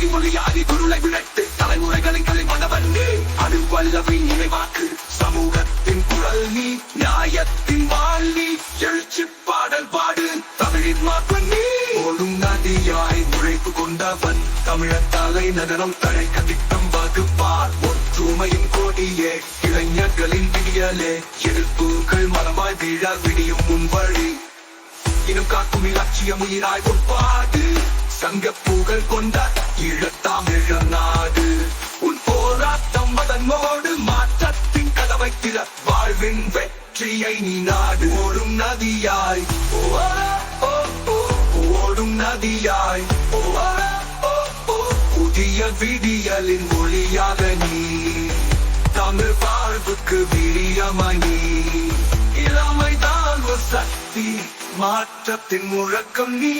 மொழியாதி குருளை விளட்டு தலைமுறைகளின் கலை மனவன் நீ அது வல்லவின் நினைவாக்கு சமூகத்தின் குரல் நீ நியாயத்தின் வாழ் நீ எழுச்சி பாடல் பாடு தமிழின் மாற்றம் நீ ஓடும் நதியாய் உழைப்பு கொண்டவன் தமிழர் தலை நகரம் தழைக்க திட்டம் வகுப்பார் ஒற்றுமையின் கோடியே இளைஞர்களின் விடியலே எதிர்ப்புகள் மரமாய் வீழ விடியும் முன் வழி இனம் காக்கும் இலட்சியம் உயிராய் உட்பாடு சங்க புகழ் கொண்ட ஈழத்தமிழ நாடு உன் போராட்டம் அதனோடு மாற்றத்தின் கதவை திற வாழ்வின் வெற்றியை நீ நாடு ஓடும் நதியாய் ஓடும் நதியாய் புதிய விடியலின் ஒளியாக நீ தமிழ் வாழ்வுக்கு விடியமாய் நீ இளமைதான் ஒரு சக்தி மாற்றத்தின் முழக்கம் நீ